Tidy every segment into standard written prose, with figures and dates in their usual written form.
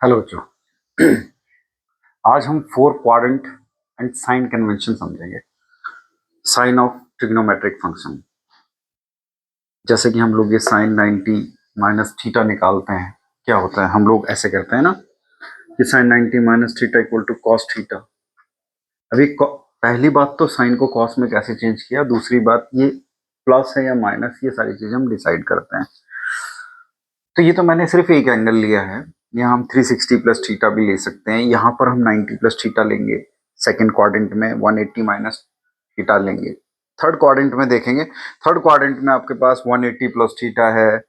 Hello बच्चों। आज हम four quadrant and sign convention समझेंगे। साइन ऑफ ट्रिग्नोमेट्रिक फंक्शन, जैसे कि हम लोग ये साइन 90 माइनस थीटा निकालते हैं। क्या होता है, हम लोग ऐसे करते हैं ना कि sine 90 minus theta equal to cos theta. अभी पहली बात तो साइन को कॉस में कैसे चेंज किया, दूसरी बात ये प्लस है या माइनस, ये सारी चीजें हम डिसाइड करते हैं। तो ये तो मैंने सिर्फ एक एंगल लिया है, यहाँ हम 360 प्लस थीटा भी ले सकते हैं, यहाँ पर हम 90 प्लस थीटा लेंगे। सेकेंड क्वाड्रेंट में 180 माइनस थीटा लेंगे। थर्ड क्वाड्रेंट में देखेंगे, थर्ड क्वाड्रेंट में आपके पास 180 प्लस थीटा है,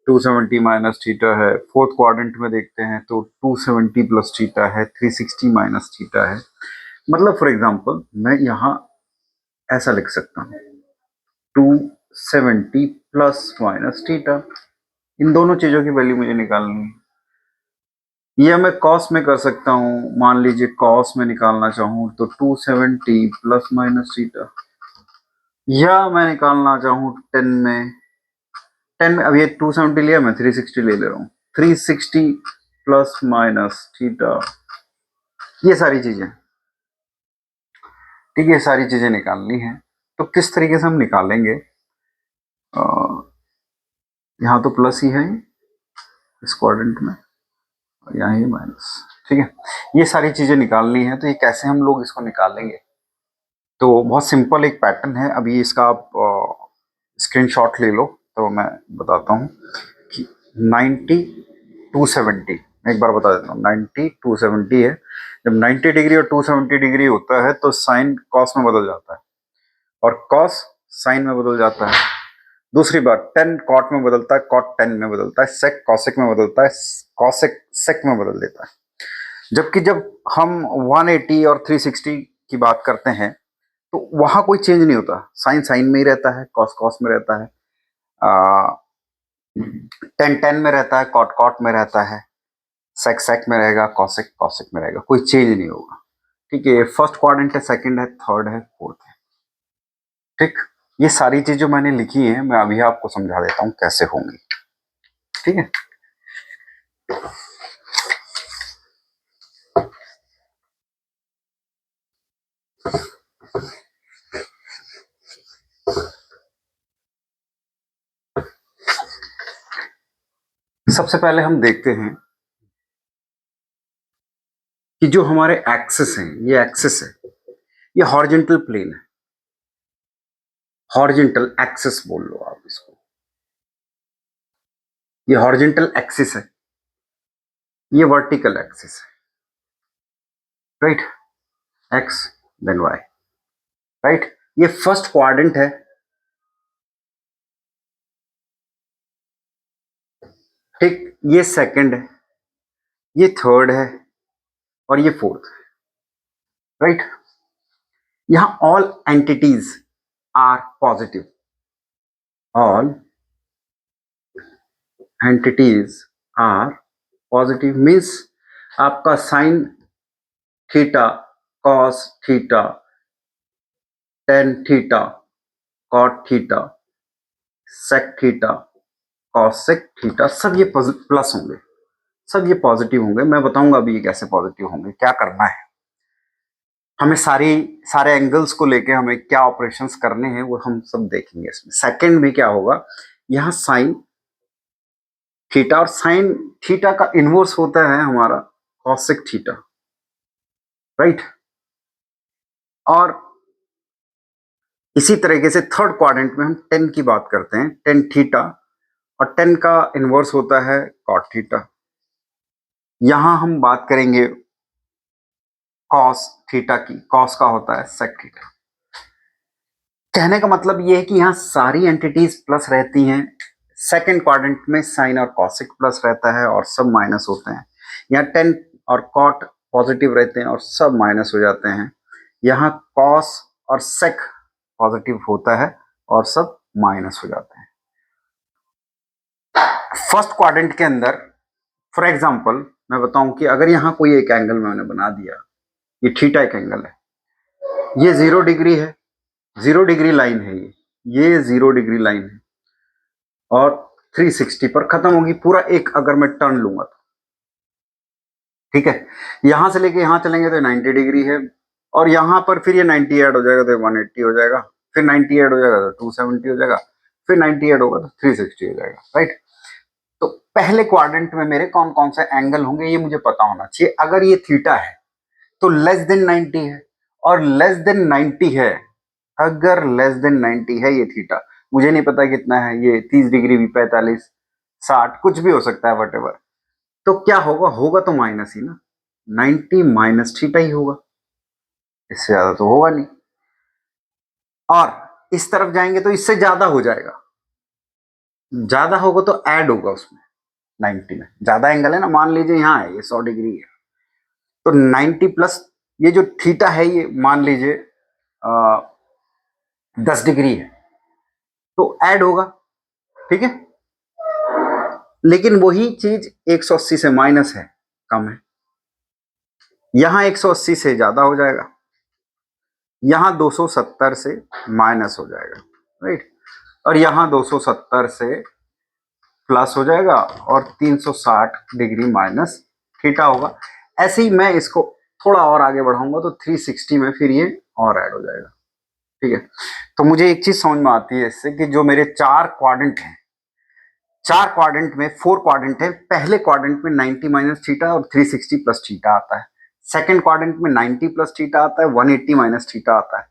270 माइनस थीटा है। फोर्थ क्वाड्रेंट में देखते हैं तो 270 प्लस थीटा है, 360 माइनस थीटा है। मतलब फॉर एग्जाम्पल मैं यहाँ ऐसा लिख सकता हूँ 270 प्लस माइनस थीटा। इन दोनों चीजों की वैल्यू मुझे निकालनी है। ये मैं कॉस में कर सकता हूँ, मान लीजिए कॉस में निकालना चाहूँ तो 270 प्लस माइनस थीटा, या मैं निकालना चाहूँ 10 में। 10 में अब ये 270 लिया, मैं 360 ले रहा हूँ, 360 प्लस माइनस थीटा। ये सारी चीजें, ठीक है, ये सारी चीजें निकालनी है। तो किस तरीके से हम निकालेंगे, यहाँ तो प्लस ही है इस क्वाड्रेंट में, और यहाँ ही माइनस। ठीक है, ये सारी चीजें निकालनी है। तो ये कैसे हम लोग इसको निकालेंगे, तो बहुत सिंपल एक पैटर्न है। अभी इसका आप स्क्रीनशॉट ले लो तो मैं बताता हूँ कि 90 270, मैं एक बार बता देता हूँ। 90 270 है। जब 90 डिग्री और 270 डिग्री होता है तो साइन कॉस में बदल जाता है, और कॉस साइन में बदल जाता है। दूसरी बात, 10 कॉट में बदलता है, कॉट 10 में बदलता है, सेक कॉसेक में बदलता है, कॉसेक सेक में बदल देता है। जबकि जब हम 180 और 360 की बात करते हैं तो वहां कोई चेंज नहीं होता। साइन साइन में ही रहता है, कॉस कॉस में रहता है, टेन टेन में रहता है, कॉट कॉट में रहता है, सेक सेक में रहेगा, कॉसेक कॉसेक में रहेगा, कोई चेंज नहीं होगा। ठीक है, फर्स्ट क्वाड्रेंट है, सेकंड है, थर्ड है, फोर्थ है। ठीक, ये सारी चीज जो मैंने लिखी है मैं अभी आपको समझा देता हूं कैसे होंगी। ठीक है, सबसे पहले हम देखते हैं कि जो हमारे एक्सिस हैं, ये एक्सिस है, ये हॉरिजॉन्टल प्लेन है। हॉरिजॉन्टल एक्सिस बोल लो आप इसको, ये हॉरिजॉन्टल एक्सिस है, ये वर्टिकल एक्सिस है। Right, X then Y. Right, ये फर्स्ट क्वाड्रेंट है। ठीक, ये सेकंड है, ये थर्ड है, और ये फोर्थ है। राइट, यहां all entities are positive. All entities are positive means आपका sine theta, cos theta, tan theta, cot theta, sec theta, cosec theta, सब ये प्लस होंगे, सब ये पॉजिटिव होंगे। मैं बताऊंगा अभी ये कैसे पॉजिटिव होंगे, क्या करना है हमें। सारे एंगल्स को लेके हमें क्या ऑपरेशंस करने हैं वो हम सब देखेंगे इसमें। सेकंड भी क्या होगा, यहाँ साइन थीटा, और साइन थीटा का इनवर्स होता है हमारा कॉसेक थीटा। राइट, और इसी तरीके से थर्ड क्वाड्रेंट में हम 10 की बात करते हैं, टेन थीटा, और 10 का इनवर्स होता है कॉट थीटा। यहां हम बात करेंगे कॉस थीटा की, कॉस का होता है सेक थीटा। कहने का मतलब ये है कि यहाँ सारी एंटिटीज प्लस रहती हैं। सेकंड क्वाड्रेंट में साइन और कॉसिक प्लस रहता है और सब माइनस होते हैं। यहाँ 10 और कॉट पॉजिटिव रहते हैं और सब माइनस हो जाते हैं। यहाँ कॉस और सेक पॉजिटिव होता है और सब माइनस हो जाते हैं। फर्स्ट क्वाड्रेंट के अंदर फॉर एग्जाम्पल मैं बताऊं कि अगर यहाँ कोई एक एंगल मैंने बना दिया, ये थीटा एक एंगल है, ये 0 डिग्री है, 0 डिग्री लाइन है, ये 0 डिग्री लाइन है, और 360 पर खत्म होगी। पूरा एक अगर मैं टर्न लूंगा ठीक है, यहां से लेके यहां चलेंगे तो 90 डिग्री है, और यहां पर फिर ये 90 ऐड हो जाएगा तो 180 हो जाएगा, फिर 90 ऐड हो जाएगा तो 270 हो जाएगा, फिर 90 ऐड होगा तो 360 हो जाएगा, राइट। तो पहले क्वाड्रेंट में मेरे कौन कौन से एंगल होंगे ये मुझे पता होना चाहिए। अगर ये थीटा है तो लेस देन 90 है, और लेस देन 90 है, अगर लेस देन 90 है ये थीटा, मुझे नहीं पता कितना है, ये 30 डिग्री भी, 45, 60 कुछ भी हो सकता है, वट, तो क्या होगा, होगा तो माइनस ही ना, 90 माइनस थीटा ही होगा, इससे ज्यादा तो होगा नहीं। और इस तरफ जाएंगे तो इससे ज्यादा हो जाएगा, ज्यादा होगा तो ऐड होगा उसमें, 90 में ज्यादा एंगल है ना, मान लीजिए यहाँ है ये 100 डिग्री है, तो 90 प्लस ये जो थीटा है ये मान लीजिए 10 डिग्री है, तो ऐड होगा, ठीक है। लेकिन वही चीज 180 से माइनस है, कम है, यहां 180 से ज्यादा हो जाएगा, यहां 270 से माइनस हो जाएगा, राइट, और यहां 270 से प्लस हो जाएगा, और 360 डिग्री माइनस थीटा होगा। ऐसे ही मैं इसको थोड़ा और आगे बढ़ाऊंगा तो 360 में फिर ये और ऐड हो जाएगा, ठीक है। तो मुझे एक चीज समझ में आती है इससे कि जो मेरे चार क्वाड्रेंट हैं, चार क्वाड्रेंट में 4 क्वाड्रेंट है, पहले क्वाड्रेंट में 90 माइनस थीटा और 360 प्लस थीटा आता है, सेकंड क्वाड्रेंट में 90 प्लस थीटा आता है, 180 माइनस थीटा आता है,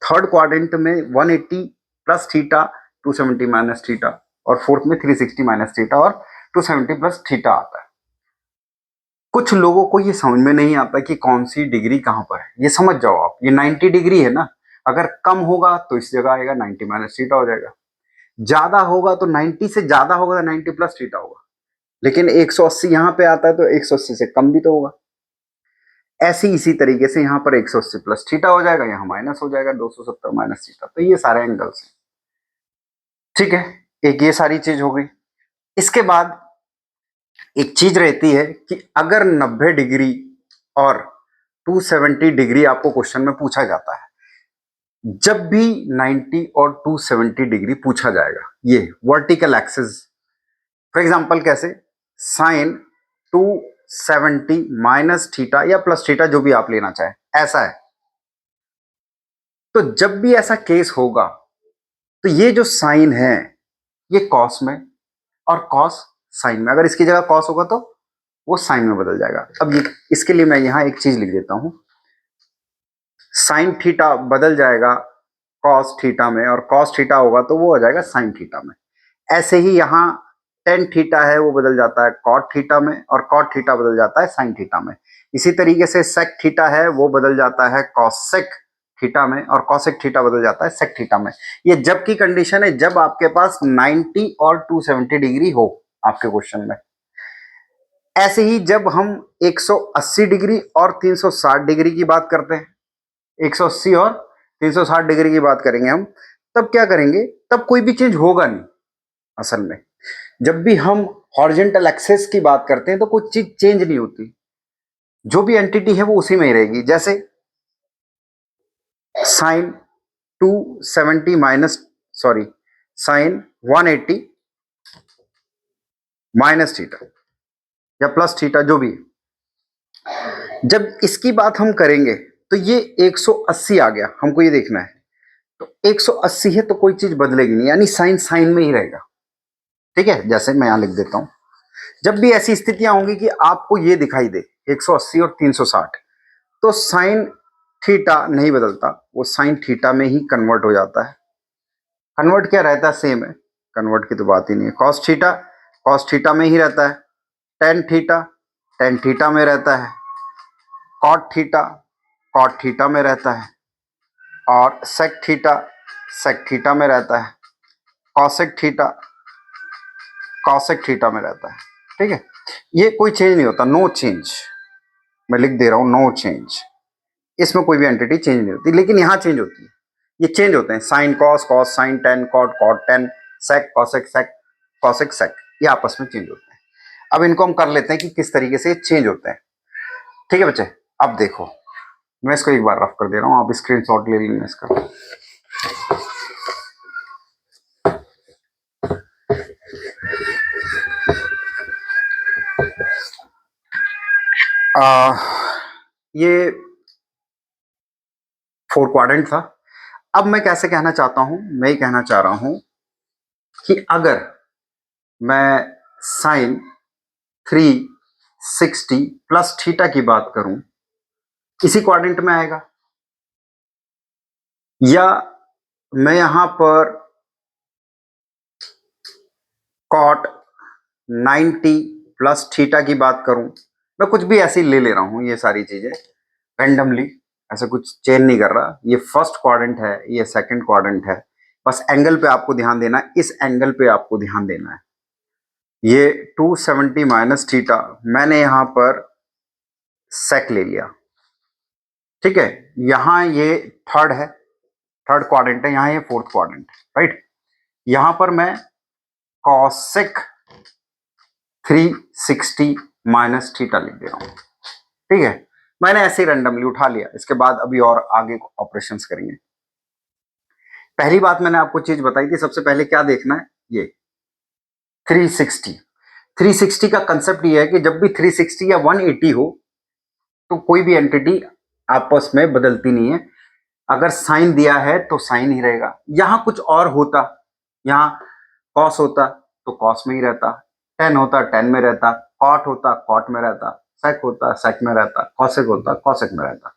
थर्ड क्वाड्रेंट में 180 प्लस थीटा, 270 माइनस थीटा, और फोर्थ में 360 माइनस थीटा और 270 प्लस थीटा आता है। कुछ लोगों को ये समझ में नहीं आता कि कौन सी डिग्री कहां पर है। ये समझ जाओ आप, ये 90 डिग्री है ना, अगर कम होगा तो इस जगह आएगा 90 माइनस थीटा हो जाएगा, ज्यादा होगा तो 90 से ज्यादा होगा तो 90 प्लस थीटा होगा, लेकिन 180 यहां पे आता है तो 180 से कम भी तो होगा। ऐसे इसी तरीके से यहां पर 180 प्लस थीटा हो जाएगा, यहां माइनस हो जाएगा 270 माइनस थीटा, तो ये सारे एंगल्स हैं, ठीक है। एक ये सारी चीज हो गई। इसके बाद एक चीज रहती है कि अगर 90 डिग्री और 270 डिग्री आपको क्वेश्चन में पूछा जाता है, जब भी 90 और 270 डिग्री पूछा जाएगा, ये वर्टिकल एक्सिस, फॉर एग्जांपल कैसे, साइन 270 माइनस थीटा या प्लस थीटा जो भी आप लेना चाहे, ऐसा है, तो जब भी ऐसा केस होगा तो ये जो साइन है ये कॉस में, और कॉस साइन में, अगर इसकी जगह कॉस होगा तो वो साइन में बदल जाएगा। अब ये इसके लिए मैं यहां एक चीज लिख देता हूं, साइन थीटा बदल जाएगा कॉस थीटा में, और कॉस थीटा होगा तो वो हो जाएगा साइन थीटा में। ऐसे ही यहाँ टेन थीटा है वो बदल जाता है कॉट थीटा में, और कॉट थीटा बदल जाता है साइन थीटा में। इसी तरीके से सेक थीटा है वो बदल जाता है कॉसेक थीटा में, और कॉसेक थीटा बदल जाता है सेक थीटा में। ये जब की कंडीशन है जब आपके पास 90 और 270 डिग्री हो आपके क्वेश्चन में। ऐसे ही जब हम 180 डिग्री और 360 डिग्री की बात करते हैं, 180 और 360 डिग्री की बात करेंगे हम, तब क्या करेंगे, तब कोई भी चेंज होगा नहीं। असल में जब भी हम हॉरिजॉन्टल एक्सेस की बात करते हैं तो कोई चीज चेंज नहीं होती, जो भी एंटिटी है वो उसी में ही रहेगी। जैसे sine 270 minus, sorry, sine 180 minus theta या प्लस थीटा जो भी, जब इसकी बात हम करेंगे तो ये 180 आ गया, हमको ये देखना है, तो 180 है तो कोई चीज बदलेगी नहीं, यानी साइन साइन में ही रहेगा, ठीक है। जैसे मैं यहां लिख देता हूं, जब भी ऐसी स्थितियां होंगी कि आपको ये दिखाई दे 180 और 360, तो साइन थीटा नहीं बदलता, वो साइन थीटा में ही कन्वर्ट हो जाता है। कन्वर्ट क्या रहता है, सेम है, कन्वर्ट की तो बात ही नहीं है। कॉस थीटा में ही रहता है, टेन थीटा में रहता है, कॉट थीटा में रहता है, और सेक थीटा में रहता है, कॉसेक थीटा में रहता है, ठीक है। ये कोई चेंज नहीं होता, नो चेंज, मैं लिख दे रहा हूं नो चेंज, इसमें कोई भी एंटिटी चेंज नहीं होती, लेकिन यहां चेंज होती है, ये चेंज होते हैं, sine cos, cos sine, tan cot, cot tan, sec cosec sec, cosec sec, ये आपस में चेंज होते हैं। अब इनको हम कर लेते हैं कि किस तरीके से चेंज होते हैं, ठीक है बच्चे। अब देखो मैं इसको एक बार रफ कर दे रहा हूं, आप स्क्रीन शॉट ले लेंगे इसका। ये 4 क्वाड्रेंट था। अब मैं कैसे कहना चाहता हूं, मैं ये कहना चाह रहा हूं कि अगर मैं साइन 360 प्लस थीटा की बात करूं, इसी क्वाड्रेंट में आएगा, या मैं यहां पर कॉट 90 प्लस थीटा की बात करूं, मैं कुछ भी ऐसे ही ले रहा हूं, ये सारी चीजें रैंडमली, ऐसा कुछ चेंज नहीं कर रहा। ये फर्स्ट क्वाड्रेंट है, ये सेकंड क्वाड्रेंट है, बस एंगल पे आपको ध्यान देना है, इस एंगल पे आपको ध्यान देना है। ये 270 माइनस थीटा मैंने यहां पर सेक ले लिया, ठीक है। यहां ये थर्ड है, थर्ड क्वाड्रेंट है, यहां ये फोर्थ क्वाड्रेंट है, राइट। यहां पर मैं कॉसेक 360 माइनस थीटा लिख दे रहा हूं, ठीक है। मैंने ऐसे ही रैंडमली उठा लिया, इसके बाद अभी और आगे ऑपरेशंस करेंगे। पहली बात मैंने आपको चीज बताई थी, सबसे पहले क्या देखना है, ये 360 का कंसेप्ट ये है कि जब भी 360 या 180 हो तो कोई भी एंटिटी आपस में बदलती नहीं है। अगर साइन दिया है तो साइन ही रहेगा। यहां कुछ और होता, यहां कॉस होता तो कॉस में ही रहता, टेन होता टेन में रहता, कॉट होता कॉट में रहता, सेक होता सेक में रहता, कॉसेक होता कॉसेक में रहता।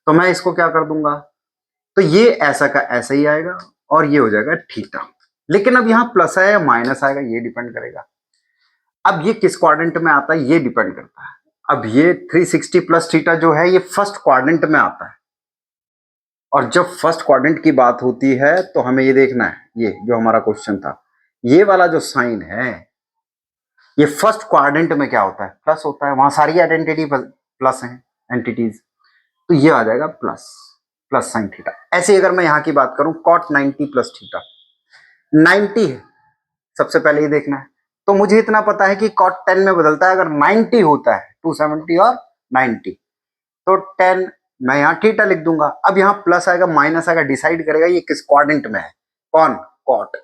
तो मैं इसको क्या कर दूंगा, तो ये ऐसा का ऐसा ही आएगा और ये हो जाएगा थीटा। लेकिन अब यहां प्लस है या माइनस आएगा ये डिपेंड करेगा। अब ये किस क्वाड्रेंट में आता है ये डिपेंड करता है। अब ये 360 प्लस थीटा जो है ये फर्स्ट क्वाड्रेंट में आता है, और जब फर्स्ट क्वाड्रेंट की बात होती है तो हमें ये देखना है, ये जो हमारा क्वेश्चन था, ये वाला जो साइन है ये फर्स्ट क्वाड्रेंट में क्या होता है, प्लस होता है। वहां सारी आइडेंटिटी प्लस हैं एंटिटीज, तो ये आ जाएगा प्लस, प्लस साइन थीटा। ऐसे अगर मैं यहां की बात करूं कॉट 90 प्लस थीटा, 90 है, सबसे पहले ये देखना है। तो मुझे इतना पता है कि कॉट 10 में बदलता है, अगर 90 होता है 270 और 90 तो 10 मैं यहां थीटा लिख दूंगा। अब यहां प्लस आएगा माइनस आएगा, डिसाइड करेगा ये किस क्वाड्रेंट में है, कौन, कॉट।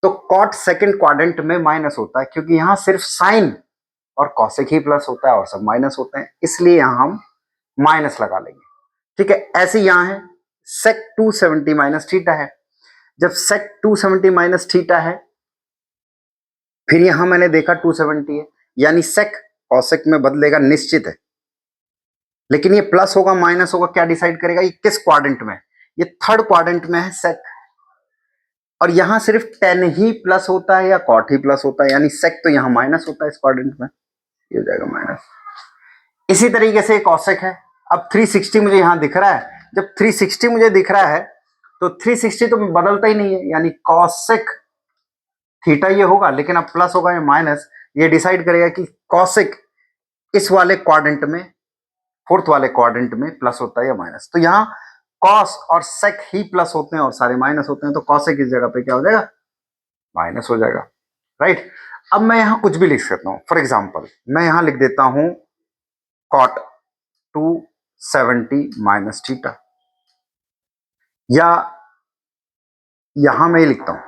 तो कॉट सेकंड क्वाड्रेंट में माइनस होता है, क्योंकि यहां सिर्फ साइन और कॉसेक ही प्लस होता है और सब माइनस होते हैं, इसलिए यहां हम माइनस लगा लेंगे, ठीक है। ऐसे यहां है सेक 270 माइनस थीटा है, जब सेक 270 माइनस थीटा है, फिर यहां मैंने देखा 270 है, यानी सेक कॉसेक में बदलेगा निश्चित है। लेकिन ये प्लस होगा माइनस होगा क्या डिसाइड करेगा, ये किस क्वाड्रेंट में है, ये थर्ड क्वाड्रेंट में है सेक। और यहां सिर्फ 10 ही प्लस होता है या कॉट ही प्लस होता है, यानी सेक तो यहां माइनस होता है इस क्वाड्रेंट में, ये हो जाएगा माइनस। इसी तरीके से कॉसेक है। अब 360 मुझे यहां दिख रहा है, जब 360 मुझे दिख रहा है तो 360 तो बदलता ही नहीं है, यानी कॉसेक थीटा ये होगा, लेकिन अब प्लस होगा या माइनस ये डिसाइड करेगा कि कॉसेक इस वाले क्वाड्रेंट में, फोर्थ वाले क्वाड्रेंट में प्लस होता है या माइनस। तो यहां कॉस और सेक ही प्लस होते हैं और सारे माइनस होते हैं, तो कॉसेक इस जगह पे क्या हो जाएगा, माइनस हो जाएगा, राइट। अब मैं यहां कुछ भी लिख सकता हूं, फॉर एग्जाम्पल मैं यहां लिख देता हूं कॉट 270 माइनस थीटा, या यहां मैं लिखता हूं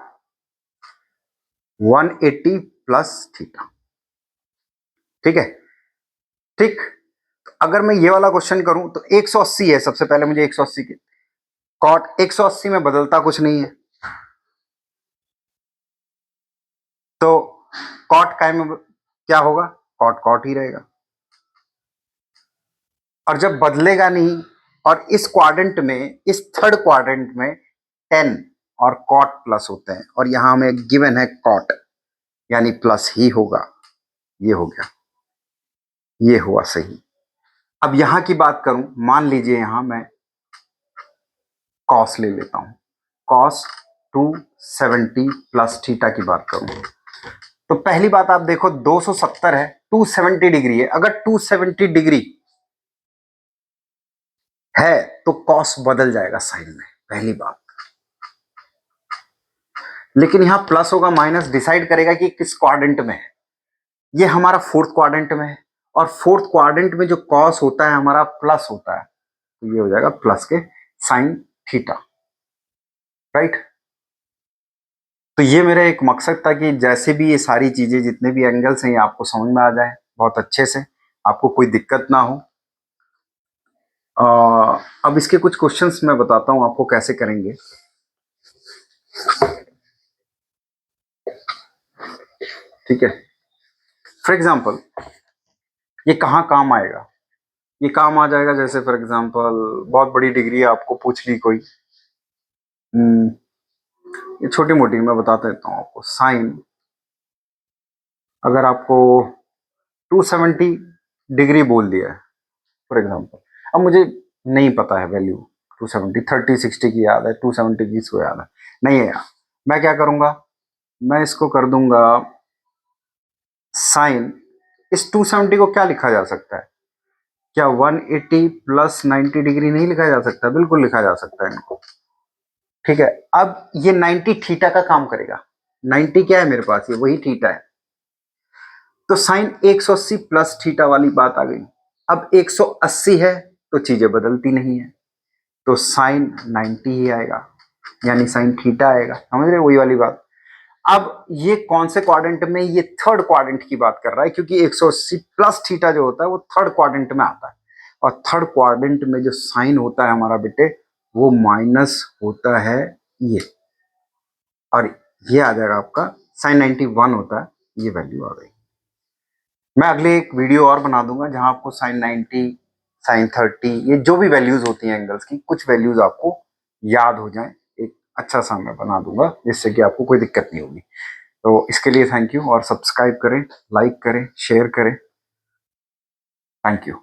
180 प्लस थीटा, ठीक है। ठीक, अगर मैं ये वाला क्वेश्चन करूं तो 180 है, सबसे पहले मुझे 180 की, कॉट 180 में बदलता कुछ नहीं है, तो कॉट काय में क्या होगा, कॉट कॉट ही रहेगा। और जब बदलेगा नहीं, और इस क्वाड्रेंट में, इस थर्ड क्वाड्रेंट में 10 और कॉट प्लस होते हैं, और यहां में गिवन है कॉट, यानी प्लस ही होगा, ये हो गया, ये हुआ सही। अब यहां की बात करूं, मान लीजिए यहां मैं कॉस ले लेता हूं, कॉस 270 प्लस थीटा की बात करूं, तो पहली बात आप देखो 270 है, 270 डिग्री है, अगर 270 डिग्री है तो कॉस बदल जाएगा साइन में, पहली बात। लेकिन यहां प्लस होगा माइनस डिसाइड करेगा कि किस क्वाड्रेंट में है, ये हमारा फोर्थ क्वाड्रेंट में है, और फोर्थ क्वाड्रेंट में जो कॉस होता है हमारा प्लस होता है, तो ये हो जाएगा प्लस के साइन थीटा, राइट। तो ये मेरा एक मकसद था कि जैसे भी ये सारी चीजें जितने भी एंगल्स हैं ये आपको समझ में आ जाए बहुत अच्छे से, आपको कोई दिक्कत ना हो। अब इसके कुछ क्वेश्चंस मैं बताता हूं आपको कैसे करेंगे। ठीक है, फॉर एग्जाम्पल ये कहाँ काम आएगा, ये काम आ जाएगा जैसे फॉर एग्जाम्पल बहुत बड़ी डिग्री आपको पूछ ली कोई, ये छोटी मोटी मैं बता देता हूँ आपको। साइन अगर आपको 270 डिग्री बोल दिया है फॉर एग्जाम्पल, अब मुझे नहीं पता है वैल्यू 270, 30 60 की याद है, 270 की इसको याद है नहीं है यार, मैं क्या करूंगा, मैं इसको कर दूंगा साइन, इस 270 को क्या लिखा जा सकता है, क्या 180 प्लस 90 डिग्री नहीं लिखा जा सकता, बिल्कुल लिखा जा सकता है इनको। ठीक है, अब ये 90 थीटा का काम करेगा, 90 क्या है मेरे पास, ये वही थीटा है, तो साइन 180 प्लस थीटा वाली बात आ गई। अब 180 है तो चीजें बदलती नहीं है, तो साइन 90 ही आएगा, यानी साइन थीटा आएगा, समझ रहे हो वही वाली बात। अब ये कौन से क्वाड्रेंट में, ये थर्ड क्वाड्रेंट की बात कर रहा है, क्योंकि 180 प्लस थीटा जो होता है वो थर्ड क्वाड्रेंट में आता है, और थर्ड क्वाड्रेंट में जो साइन होता है हमारा बेटे वो माइनस होता है ये, और ये आ जाएगा आपका साइन 91 होता है, ये वैल्यू आ गई। मैं अगले एक वीडियो और बना दूंगा जहां आपको साइन 90, साइन 30, ये जो भी वैल्यूज होती हैं एंगल्स की, कुछ वैल्यूज आपको याद हो जाएं, एक अच्छा सा मैं बना दूंगा जिससे कि आपको कोई दिक्कत नहीं होगी। तो इसके लिए थैंक यू, और सब्सक्राइब करें, लाइक करें, शेयर करें, थैंक यू।